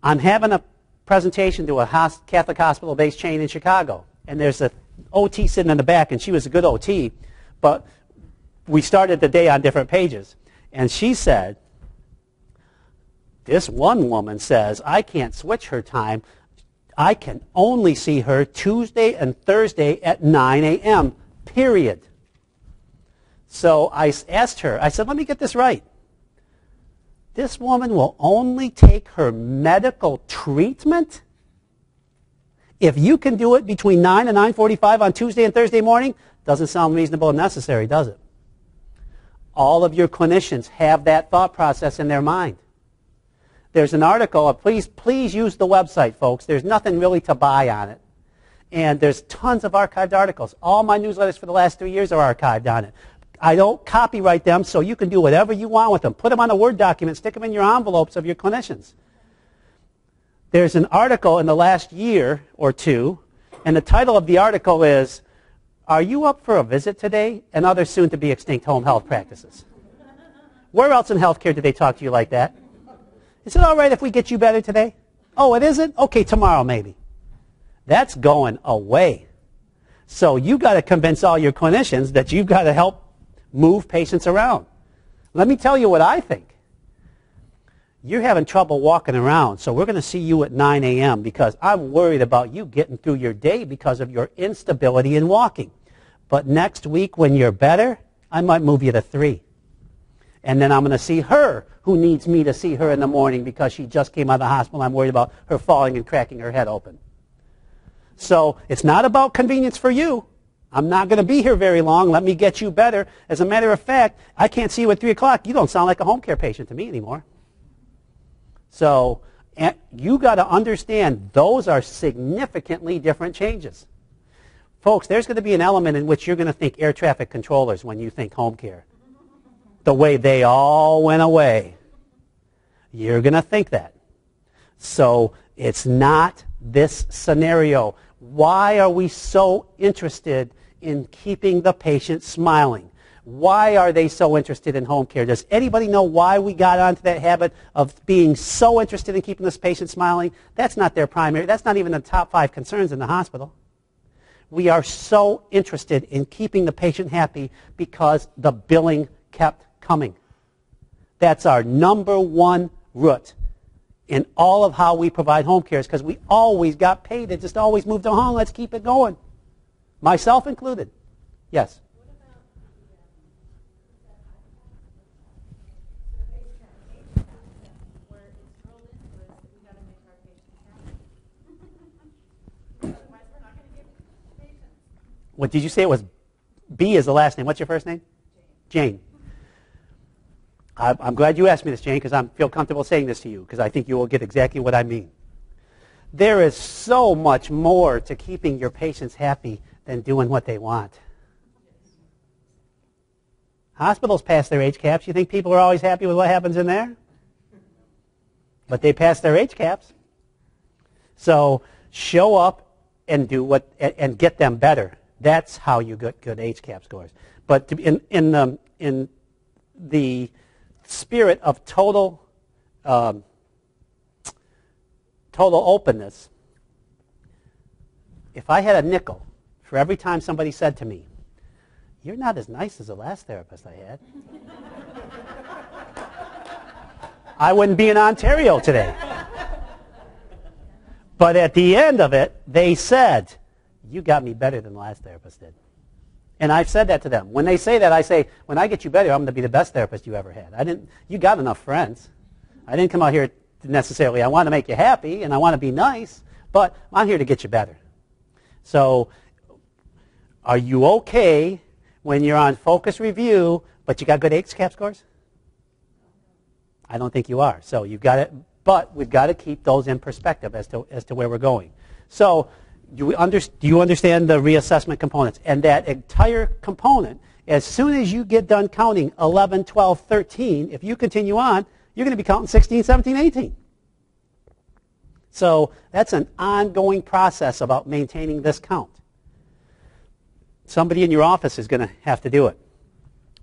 I'm having a presentation to a Catholic hospital-based chain in Chicago, and there's a OT sitting in the back, and she was a good OT, but we started the day on different pages. And she said, this one woman says, I can't switch her time. I can only see her Tuesday and Thursday at 9 a.m., period. So I asked her, I said, let me get this right. This woman will only take her medical treatment? If you can do it between 9 and 9:45 on Tuesday and Thursday morning, doesn't sound reasonable and necessary, does it? All of your clinicians have that thought process in their mind. There's an article, please use the website, folks. There's nothing really to buy on it. And there's tons of archived articles. All my newsletters for the last 3 years are archived on it. I don't copyright them, so you can do whatever you want with them. Put them on a Word document, stick them in your envelopes of your clinicians. There's an article in the last year or two, and the title of the article is, Are you up for a visit today? And other soon-to-be extinct home health practices. Where else in healthcare do they talk to you like that? Is it all right if we get you better today? Oh, it isn't? Okay, tomorrow maybe. That's going away. So you've got to convince all your clinicians that you've got to help move patients around. Let me tell you what I think. You're having trouble walking around, so we're going to see you at 9 a.m. because I'm worried about you getting through your day because of your instability in walking. But next week when you're better, I might move you to 3. And then I'm going to see her who needs me to see her in the morning because she just came out of the hospital. I'm worried about her falling and cracking her head open. So it's not about convenience for you. I'm not going to be here very long. Let me get you better. As a matter of fact, I can't see you at 3 o'clock. You don't sound like a home care patient to me anymore. So you got to understand those are significantly different changes. Folks, there's going to be an element in which you're going to think air traffic controllers when you think home care. The way they all went away. You're going to think that. So it's not this scenario. Why are we so interested in keeping the patient smiling? Why are they so interested in home care? Does anybody know why we got onto that habit of being so interested in keeping this patient smiling? That's not their primary. That's not even the top 5 concerns in the hospital. We are so interested in keeping the patient happy because the billing kept coming. That's our number one root in all of how we provide home care, is because we always got paid. It just always moved on. Let's keep it going. Myself included. Yes? What did you say? It was B is the last name. What's your first name? Jane. I'm glad you asked me this, Jane, because I feel comfortable saying this to you, because I think you will get exactly what I mean. There is so much more to keeping your patients happy than doing what they want. Hospitals pass their age caps. You think people are always happy with what happens in there? But they pass their age caps. So show up and do what and get them better. That's how you get good HCAP scores. But in the spirit of total openness, if I had a nickel for every time somebody said to me, "You're not as nice as the last therapist I had," I wouldn't be in Ontario today. But at the end of it, they said, "You got me better than the last therapist did." And I've said that to them. When they say that, I say, when I get you better, I'm going to be the best therapist you ever had. You got enough friends. I didn't come out here necessarily, I want to make you happy and I want to be nice, but I'm here to get you better. So are you okay when you're on focus review, but you got good HCAP scores? I don't think you are. So you've got it, but we've got to keep those in perspective as to where we're going. So do you understand the reassessment components? And that entire component, as soon as you get done counting 11, 12, 13, if you continue on, you're going to be counting 16, 17, 18. So that's an ongoing process about maintaining this count. Somebody in your office is going to have to do it.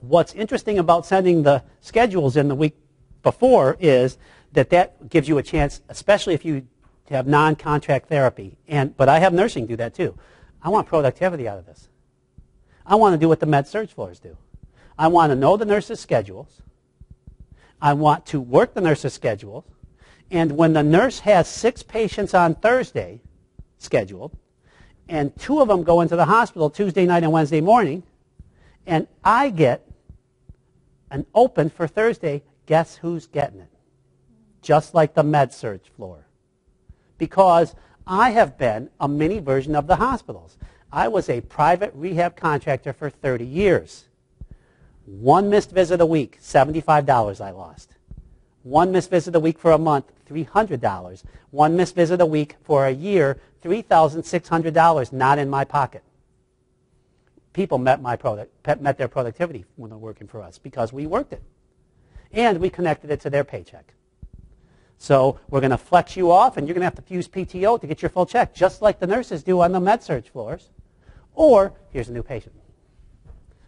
What's interesting about sending the schedules in the week before is that gives you a chance, especially if you have non-contract therapy. But I have nursing do that too. I want productivity out of this. I want to do what the med-surg floors do. I want to know the nurses' schedules. I want to work the nurses' schedules. And when the nurse has 6 patients on Thursday scheduled, and 2 of them go into the hospital Tuesday night and Wednesday morning, and I get an open for Thursday, guess who's getting it? Just like the med-surg floor. Because I have been a mini version of the hospitals. I was a private rehab contractor for 30 years. 1 missed visit a week, $75 I lost. 1 missed visit a week for a month, $300. 1 missed visit a week for a year, $3,600 not in my pocket. People met their productivity when they're working for us because we worked it. And we connected it to their paycheck. So we're going to flex you off, and you're going to have to use PTO to get your full check, just like the nurses do on the med-surg floors. Or, here's a new patient.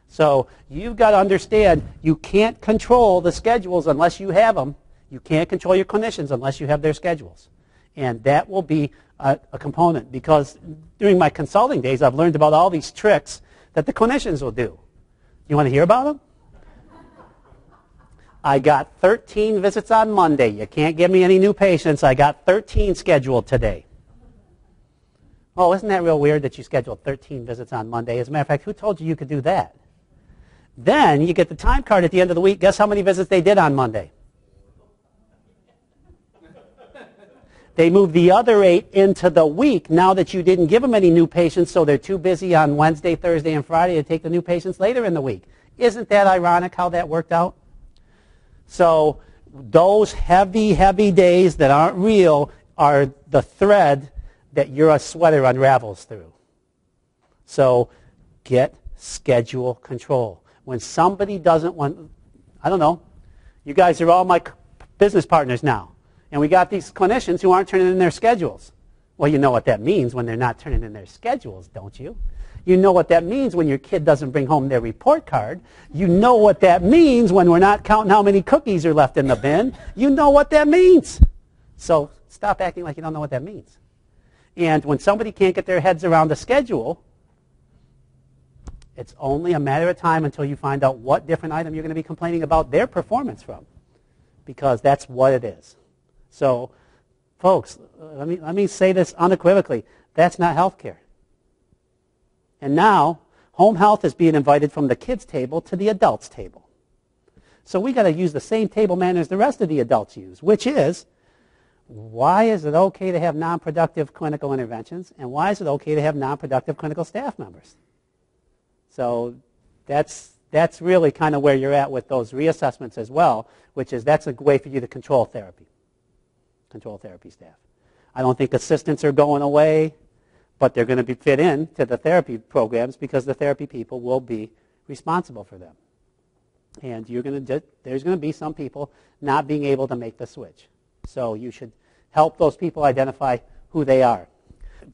So you've got to understand, you can't control the schedules unless you have them. You can't control your clinicians unless you have their schedules. And that will be a component, because during my consulting days, I've learned about all these tricks that the clinicians will do. You want to hear about them? I got 13 visits on Monday. You can't give me any new patients. I got 13 scheduled today. Oh, isn't that real weird that you scheduled 13 visits on Monday? As a matter of fact, who told you you could do that? Then you get the time card at the end of the week. Guess how many visits they did on Monday? They moved the other 8 into the week now that you didn't give them any new patients, so they're too busy on Wednesday, Thursday, and Friday to take the new patients later in the week. Isn't that ironic how that worked out? So those heavy, heavy days that aren't real are the thread that your sweater unravels through. So get schedule control. When somebody doesn't want, I don't know, you guys are all my business partners now. And we got these clinicians who aren't turning in their schedules. Well, you know what that means when they're not turning in their schedules, don't you? You know what that means when your kid doesn't bring home their report card. You know what that means when we're not counting how many cookies are left in the bin. You know what that means. So stop acting like you don't know what that means. And when somebody can't get their heads around the schedule, it's only a matter of time until you find out what different item you're going to be complaining about their performance from, because that's what it is. So, folks, let me say this unequivocally. That's not health care. And now, home health is being invited from the kids' table to the adults' table. So we got to use the same table manner as the rest of the adults use, which is, why is it okay to have non-productive clinical interventions, and why is it okay to have non-productive clinical staff members? So that's really kind of where you're at with those reassessments as well, which is that's a way for you to control therapy staff. I don't think assistants are going away, but they're going to be fit in to the therapy programs because the therapy people will be responsible for them. And there's going to be some people not being able to make the switch. So you should help those people identify who they are.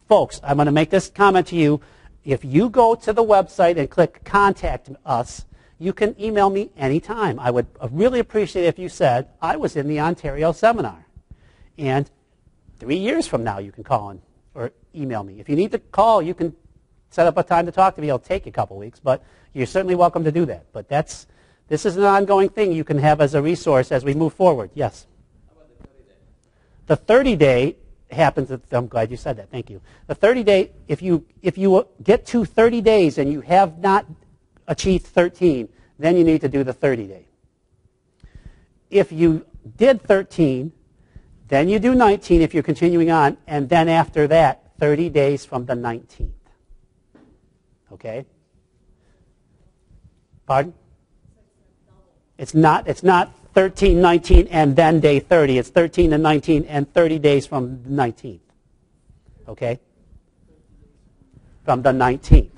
Folks, I'm going to make this comment to you. If you go to the website and click Contact Us, you can email me anytime. I would really appreciate it if you said, I was in the Ontario seminar. And 3 years from now, you can call in or email me. If you need to call, you can set up a time to talk to me. It'll take you a couple weeks, but you're certainly welcome to do that. But this is an ongoing thing you can have as a resource as we move forward. Yes? How about the 30-day? The 30-day happens, I'm glad you said that, thank you. The 30-day, if you get to 30 days and you have not achieved 13, then you need to do the 30-day. If you did 13, then you do 19 if you're continuing on, and then after that, 30 days from the 19th. Okay? Pardon? It's not 13, 19, and then day 30. It's 13 and 19 and 30 days from the 19th. Okay? From the 19th.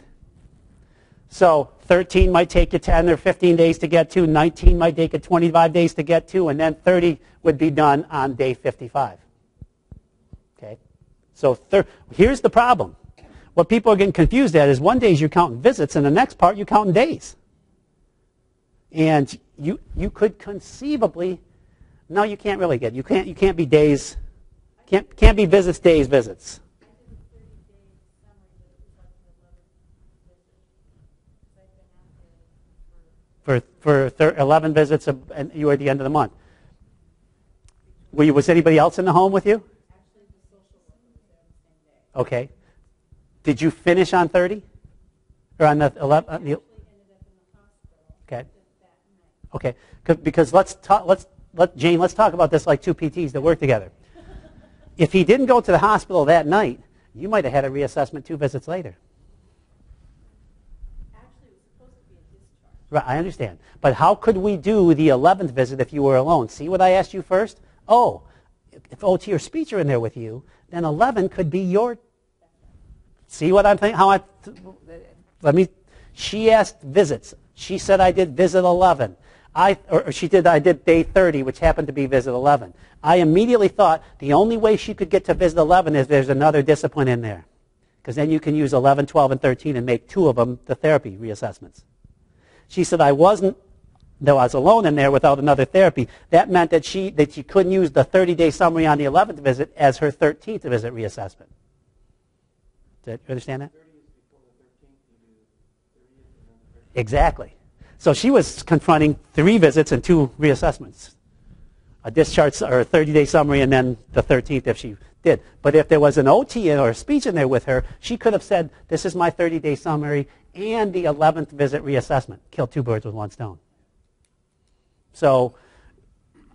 So 13 might take you 10 or 15 days to get to, 19 might take you 25 days to get to, and then 30 would be done on day 55. Okay? So here's the problem. What people are getting confused at is one day you're counting visits, and the next part you're counting days. And you could conceivably No, you can't really get. You can't be days. Can't be visits, days, visits. For 11 visits, and you were at the end of the month. Was anybody else in the home with you? Okay. Did you finish on 30? Or on the 11? Okay. Okay. Because Jane, let's talk about this like two PTs that work together. If he didn't go to the hospital that night, you might have had a reassessment 2 visits later. Actually, it was supposed to be a discharge. Right, I understand. But how could we do the 11th visit if you were alone? See what I asked you first? Oh, if OT or speech are in there with you, then 11 could be your... See what I'm thinking? She asked visits. She said I did visit 11. I did day 30, which happened to be visit 11. I immediately thought the only way she could get to visit 11 is there's another discipline in there. Because then you can use 11, 12, and 13 and make 2 of them the therapy reassessments. She said I was alone in there without another therapy. That meant that she couldn't use the 30-day summary on the 11th visit as her 13th visit reassessment. Do you understand that? 30 is before the 13th, you do 30th and then the 13th. Exactly. So she was confronting 3 visits and 2 reassessments. A discharge or a 30-day summary and then the 13th if she did. But if there was an OT or a speech in there with her, she could have said, this is my 30-day summary and the 11th visit reassessment. Kill 2 birds with 1 stone. So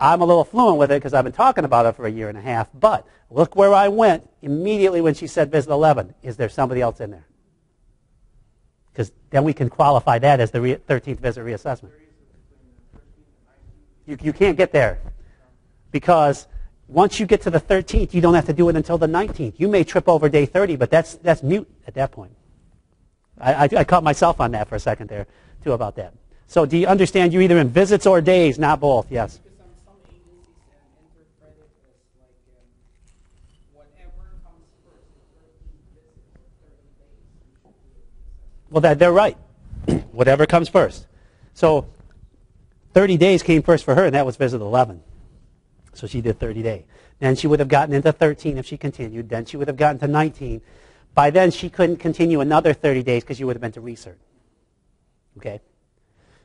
I'm a little fluent with it because I've been talking about it for a year and a half. But look where I went immediately when she said visit 11. Is there somebody else in there? Because then we can qualify that as the 13th visit reassessment. You can't get there. Because once you get to the 13th, you don't have to do it until the 19th. You may trip over day 30, but that's mute at that point. I caught myself on that for a second there, too, about that. So do you understand you're either in visits or days, not both? Yes. Because some agencies interpret it as like whatever comes first, the 13th visit or 30 days, you should do it. Well, they're right. Whatever comes first. So 30 days came first for her, and that was visit 11. So she did 30 days. Then she would have gotten into 13 if she continued. Then she would have gotten to 19. By then, she couldn't continue another 30 days because you would have been to recert. Okay?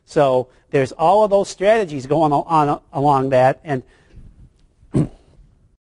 So there's all of those strategies going on along that. And